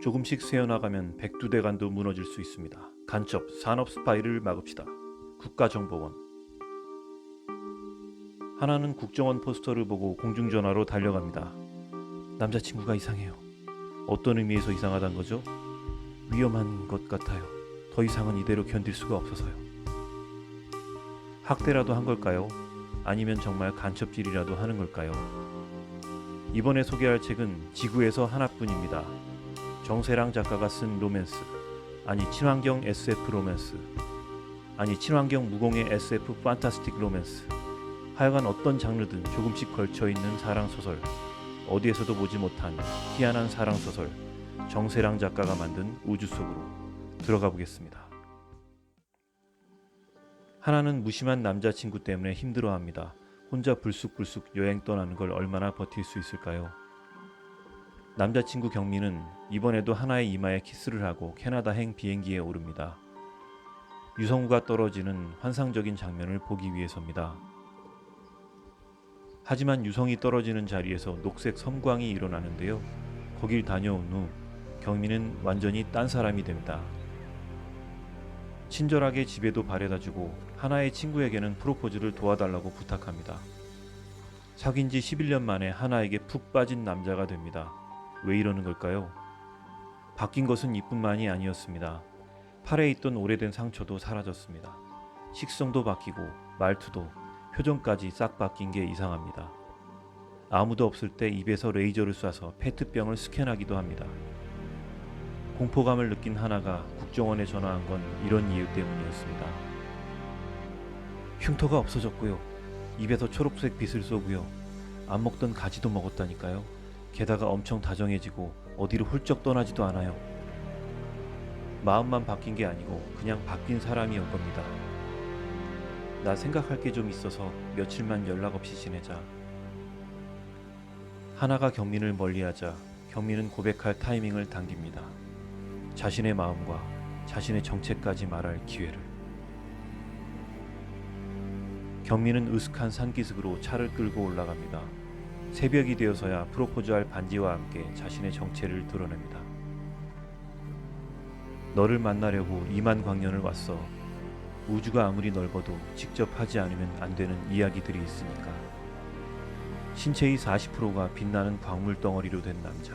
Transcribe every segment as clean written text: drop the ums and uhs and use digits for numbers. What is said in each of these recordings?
조금씩 새어나가면 백두대간도 무너질 수 있습니다. 간첩, 산업 스파이를 막읍시다. 국가정보원. 하나는 국정원 포스터를 보고 공중전화로 달려갑니다. 남자친구가 이상해요. 어떤 의미에서 이상하단 거죠? 위험한 것 같아요. 더 이상은 이대로 견딜 수가 없어서요. 학대라도 한 걸까요? 아니면 정말 간첩질이라도 하는 걸까요? 이번에 소개할 책은 지구에서 하나뿐입니다. 정세랑 작가가 쓴 로맨스. 아니 친환경 SF 로맨스. 아니 친환경 무공의 SF 판타스틱 로맨스. 하여간 어떤 장르든 조금씩 걸쳐있는 사랑소설. 어디에서도 보지 못한 희한한 사랑소설. 정세랑 작가가 만든 우주 속으로 들어가 보겠습니다. 하나는 무심한 남자친구 때문에 힘들어합니다. 혼자 불쑥불쑥 여행 떠나는 걸 얼마나 버틸 수 있을까요? 남자친구 경미는 이번에도 하나의 이마에 키스를 하고 캐나다행 비행기에 오릅니다. 유성우가 떨어지는 환상적인 장면을 보기 위해서입니다. 하지만 유성이 떨어지는 자리에서 녹색 섬광이 일어나는데요. 거길 다녀온 후 경미는 완전히 딴 사람이 됩니다. 친절하게 집에도 바래다주고 하나의 친구에게는 프로포즈를 도와달라고 부탁합니다. 사귄 지 11년 만에 하나에게 푹 빠진 남자가 됩니다. 왜 이러는 걸까요? 바뀐 것은 이뿐만이 아니었습니다. 팔에 있던 오래된 상처도 사라졌습니다. 식성도 바뀌고 말투도 표정까지 싹 바뀐 게 이상합니다. 아무도 없을 때 입에서 레이저를 쏴서 페트병을 스캔하기도 합니다. 공포감을 느낀 하나가 국정원에 전화한 건 이런 이유 때문이었습니다. 흉터가 없어졌고요. 입에서 초록색 빛을 쏘고요. 안 먹던 가지도 먹었다니까요. 게다가 엄청 다정해지고 어디로 훌쩍 떠나지도 않아요. 마음만 바뀐 게 아니고 그냥 바뀐 사람이었 겁니다. 나 생각할 게 좀 있어서 며칠만 연락 없이 지내자. 하나가 경민을 멀리하자 경민은 고백할 타이밍을 당깁니다. 자신의 마음과 자신의 정체까지 말할 기회를. 경민은 으슥한 산기슭으로 차를 끌고 올라갑니다. 새벽이 되어서야 프로포즈할 반지와 함께 자신의 정체를 드러냅니다. 너를 만나려고 2만 광년을 왔어. 우주가 아무리 넓어도 직접 하지 않으면 안 되는 이야기들이 있으니까. 신체의 40%가 빛나는 광물 덩어리로 된 남자.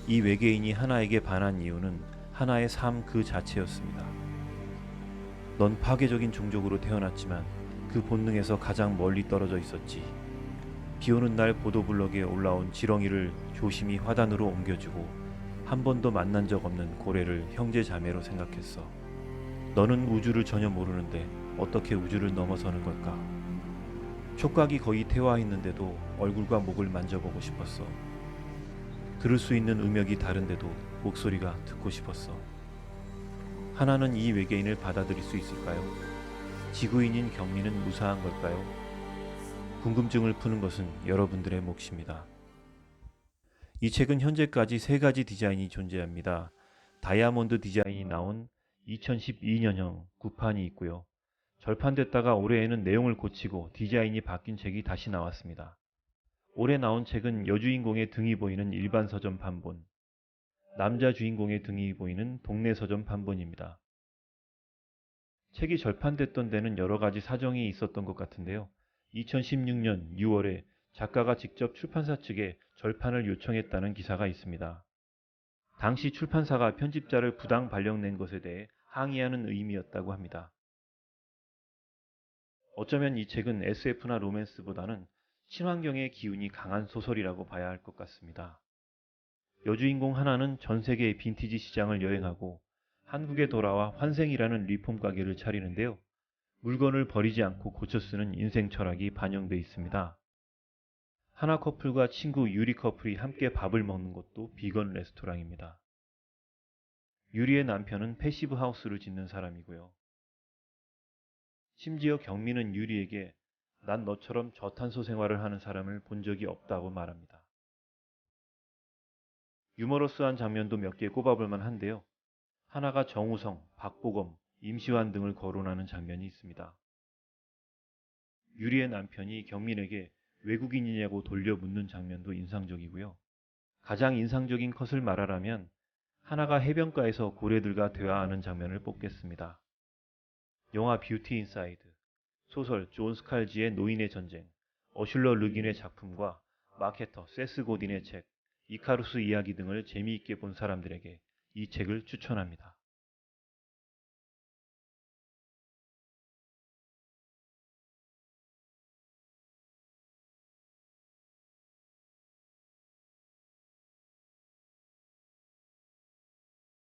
이 외계인이 하나에게 반한 이유는 하나의 삶 그 자체였습니다. 넌 파괴적인 종족으로 태어났지만 그 본능에서 가장 멀리 떨어져 있었지. 비오는 날 보도블럭에 올라온 지렁이를 조심히 화단으로 옮겨주고 한 번도 만난 적 없는 고래를 형제 자매로 생각했어. 너는 우주를 전혀 모르는데 어떻게 우주를 넘어서는 걸까? 촉각이 거의 퇴화했는데도 얼굴과 목을 만져보고 싶었어. 들을 수 있는 음역이 다른데도 목소리가 듣고 싶었어. 하나는 이 외계인을 받아들일 수 있을까요? 지구인인 경미는 무사한 걸까요? 궁금증을 푸는 것은 여러분들의 몫입니다. 이 책은 현재까지 3가지 디자인이 존재합니다. 다이아몬드 디자인이 나온 2012년형 구판이 있고요. 절판됐다가 올해에는 내용을 고치고 디자인이 바뀐 책이 다시 나왔습니다. 올해 나온 책은 여주인공의 등이 보이는 일반 서점 판본, 남자 주인공의 등이 보이는 동네 서점 판본입니다. 책이 절판됐던 데는 여러 가지 사정이 있었던 것 같은데요. 2016년 6월에 작가가 직접 출판사 측에 절판을 요청했다는 기사가 있습니다. 당시 출판사가 편집자를 부당 발령낸 것에 대해 항의하는 의미였다고 합니다. 어쩌면 이 책은 SF나 로맨스보다는 친환경의 기운이 강한 소설이라고 봐야 할 것 같습니다. 여주인공 하나는 전 세계의 빈티지 시장을 여행하고 한국에 돌아와 환생이라는 리폼 가게를 차리는데요. 물건을 버리지 않고 고쳐 쓰는 인생 철학이 반영돼 있습니다. 하나 커플과 친구 유리 커플이 함께 밥을 먹는 곳도 비건 레스토랑입니다. 유리의 남편은 패시브 하우스를 짓는 사람이고요. 심지어 경미는 유리에게 난 너처럼 저탄소 생활을 하는 사람을 본 적이 없다고 말합니다. 유머러스한 장면도 몇 개 꼽아볼만 한데요. 하나가 정우성, 박보검, 임시완 등을 거론하는 장면이 있습니다. 유리의 남편이 경민에게 외국인이냐고 돌려 묻는 장면도 인상적이고요. 가장 인상적인 컷을 말하라면 하나가 해변가에서 고래들과 대화하는 장면을 뽑겠습니다. 영화 뷰티 인사이드, 소설 존 스칼지의 노인의 전쟁, 어슐러 르긴의 작품과 마케터 세스 고딘의 책 이카루스 이야기 등을 재미있게 본 사람들에게 이 책을 추천합니다.